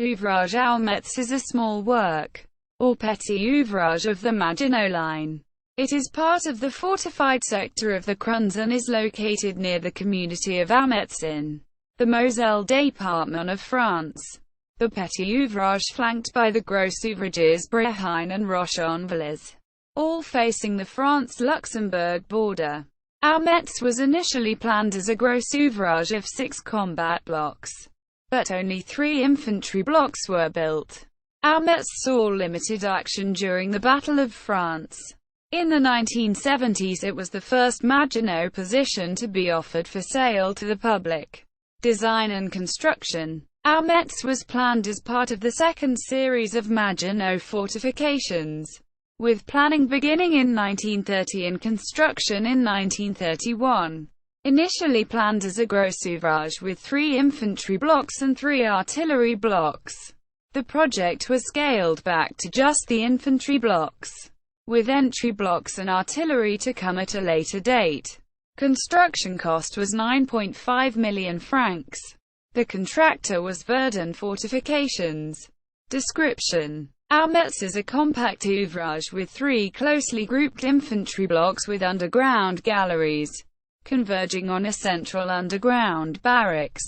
Ouvrage Aumetz is a small work, or petit ouvrage of the Maginot Line. It is part of the Fortified Sector of the Crusnes and is located near the community of Aumetz in the Moselle département of France. The petit ouvrage flanked by the gros ouvrages Bréhain and Rochonvillers, all facing the France-Luxembourg border. Aumetz was initially planned as a gros ouvrage of 6 combat blocks, but only 3 infantry blocks were built. Aumetz saw limited action during the Battle of France. In the 1970s it was the first Maginot position to be offered for sale to the public. Design and construction. Aumetz was planned as part of the second series of Maginot fortifications, with planning beginning in 1930 and construction in 1931. Initially planned as a gros ouvrage with 3 infantry blocks and 3 artillery blocks, the project was scaled back to just the infantry blocks, with entry blocks and artillery to come at a later date. Construction cost was 9.5 million francs. The contractor was Verdun Fortifications. Description: Aumetz is a compact ouvrage with 3 closely grouped infantry blocks with underground galleries, converging on a central underground barracks.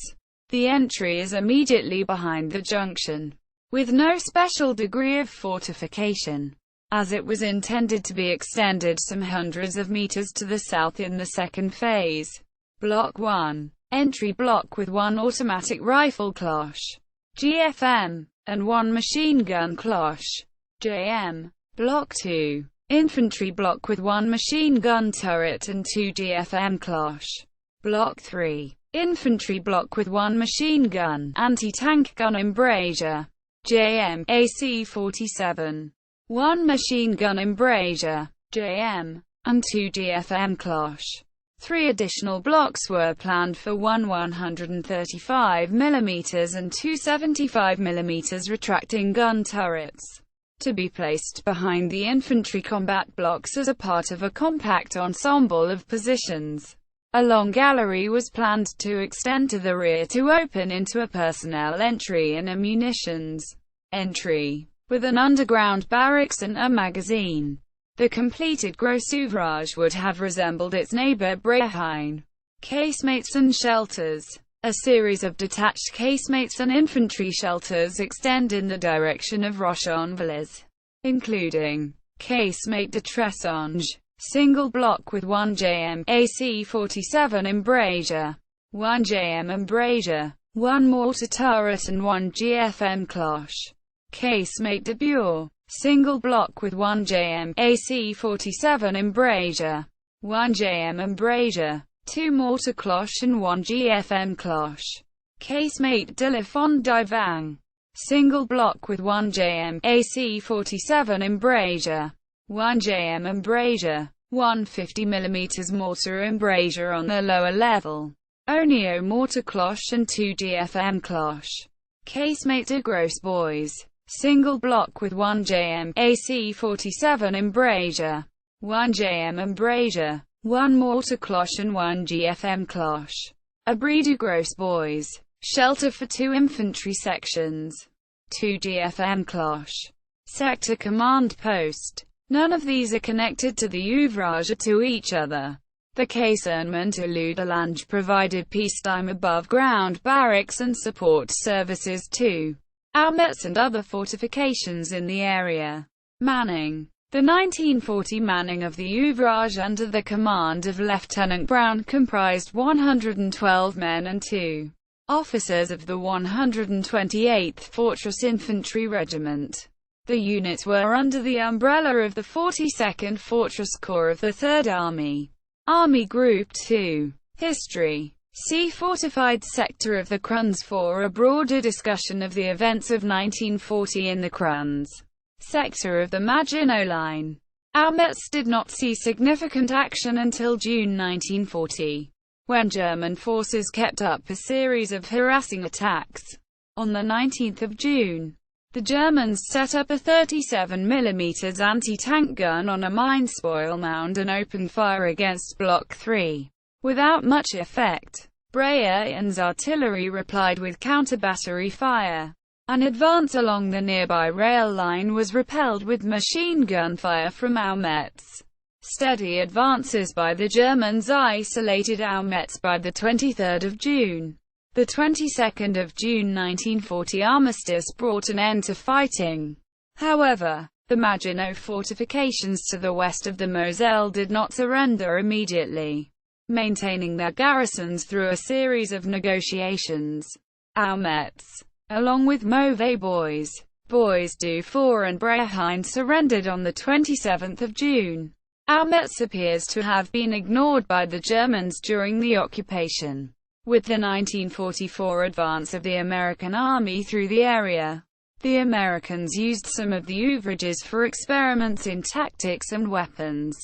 The entry is immediately behind the junction, with no special degree of fortification, as it was intended to be extended some hundreds of meters to the south in the second phase. Block 1. Entry block with 1 automatic rifle cloche, GFM, and 1 machine gun cloche, JM. Block 2. Infantry block with 1 machine gun turret and 2 GFM cloche. Block 3. Infantry block with 1 machine gun, anti-tank gun embrasure, JM, AC-47. 1 machine gun embrasure, JM, and 2 GFM cloche. 3 additional blocks were planned for 1 135mm and 2 75mm retracting gun turrets, to be placed behind the infantry combat blocks as a part of a compact ensemble of positions. A long gallery was planned to extend to the rear to open into a personnel entry and a munitions entry, with an underground barracks and a magazine. The completed gros ouvrage would have resembled its neighbor Bréhain. Casemates and shelters. A series of detached casemates and infantry shelters extend in the direction of Rochonvillers, including casemate de tressange, single block with 1 JM, AC-47 embrasure, 1 JM embrasure, 1 mortar turret and 1 GFM cloche. Casemate de bure, single block with 1 JM, AC-47 embrasure, 1 JM embrasure, 2 mortar cloche and 1 GFM cloche. Casemate de la fond d'Ivang, single block with 1 JM, AC-47 embrasure, 1 JM embrasure, 1 50mm mortar embrasure on the lower level, Onio mortar cloche and 2 GFM cloche. Casemate de gros boys, single block with 1 JM, AC-47 embrasure, 1 JM embrasure, 1 mortar cloche and 1 GFM cloche. Abri du gros boys, shelter for 2 infantry sections, 2 GFM cloche. Sector command post. None of these are connected to the ouvrage or to each other. The casernement à l'Oudelange provided peacetime above-ground barracks and support services to Aumetz and other fortifications in the area. Manning. The 1940 manning of the ouvrage under the command of Lieutenant Brown comprised 112 men and 2 officers of the 128th Fortress Infantry Regiment. The units were under the umbrella of the 42nd Fortress Corps of the 3rd Army. Army Group 2. History. See Fortified Sector of the Crusnes for a broader discussion of the events of 1940 in the Crusnes sector of the Maginot Line. Aumetz did not see significant action until June 1940, when German forces kept up a series of harassing attacks. On the 19th of June, the Germans set up a 37mm anti-tank gun on a mine-spoil mound and opened fire against Block 3, without much effect. Bréhain's artillery replied with counter-battery fire. An advance along the nearby rail line was repelled with machine gun fire from Aumetz. Steady advances by the Germans isolated Aumetz by the 23rd of June. The 22nd of June 1940 armistice brought an end to fighting. However, the Maginot fortifications to the west of the Moselle did not surrender immediately, maintaining their garrisons through a series of negotiations. Aumetz, along with Mauvais Bois du Fort and Bréhain, surrendered on the 27th of June. Aumetz appears to have been ignored by the Germans during the occupation. With the 1944 advance of the American army through the area, the Americans used some of the ouvrages for experiments in tactics and weapons.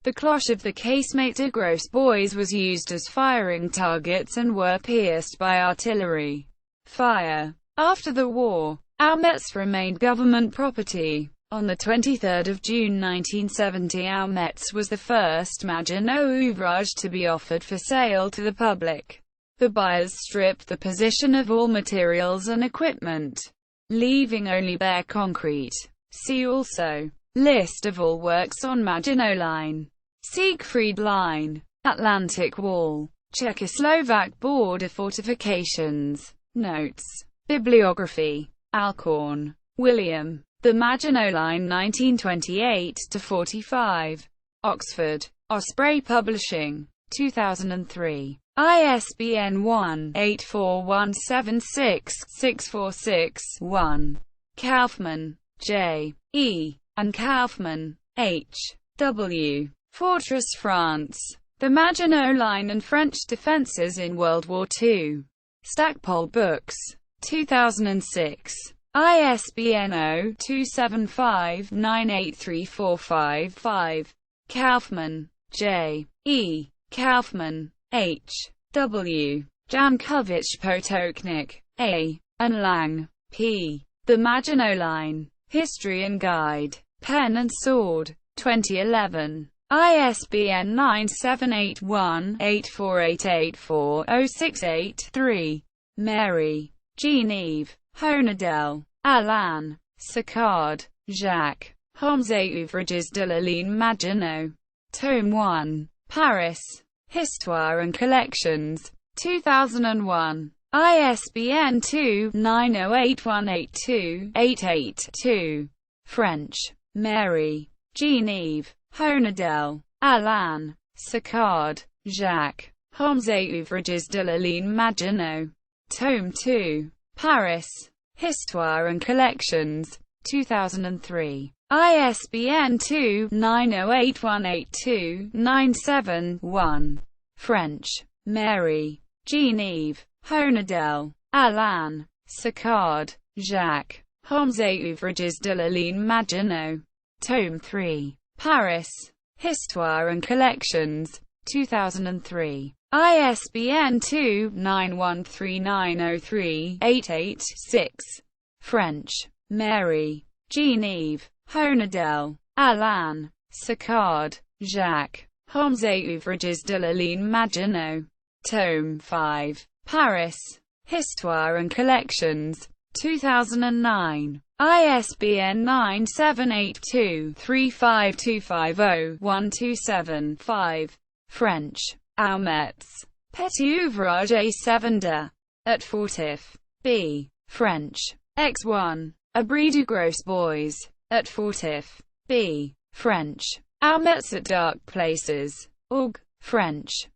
The cloche of the casemate de Gros Bois was used as firing targets and were pierced by artillery fire. After the war, Aumetz remained government property. On the 23rd of June 1970, Aumetz was the first Maginot ouvrage to be offered for sale to the public. The buyers stripped the position of all materials and equipment, leaving only bare concrete. See also: List of all works on Maginot Line, Siegfried Line, Atlantic Wall, Czechoslovak border fortifications. Notes. Bibliography. Alcorn, William. The Maginot Line 1928–45. Oxford. Osprey Publishing. 2003. ISBN 1-84176-646-1. Kaufman, J. E. and Kaufman, H. W. Fortress, France. The Maginot Line and French Defences in World War II. Stackpole Books. 2006. ISBN 0-275-983455. Kaufman, J. E. Kaufman, H. W. Jankovich Potoknik, A. and Lang, P. The Maginot Line. History and Guide. Pen and Sword. 2011. ISBN 978-1-84884-068-3. Mary, Jean-Yves, Honadel, Alain, Sicard, Jacques. Hommes et ouvrages de la ligne Maginot. Tome 1. Paris. Histoire and Collections. 2001. ISBN 2-908182-88-2. French. Mary, Jean-Yves, Honadel, Alain, Sicard, Jacques. Hommes et ouvrages de la ligne Maginot. Tome 2. Paris. Histoire and Collections. 2003. ISBN 2-908182-97-1. French. Mary, Jean-Yves, Honadel, Alain, Sicard, Jacques. Hommes et ouvrages de la ligne Maginot. Tome 3. Paris. Histoire and Collections. 2003. ISBN 2-913903-88-6. French. Mary, Jean-Yves, Honadel, Alain, Sicard, Jacques. Hommes et ouvrages de la ligne Maginot. Tome 5. Paris. Histoire and Collections. 2009. ISBN 978-2-35250-127-5. French. Aumetz. Petit ouvrage et 7 de. At Fortif. B. French. X1. Abri du Gros Bois. At Fortif. B. French. Aumetz at Dark Places. Org. French.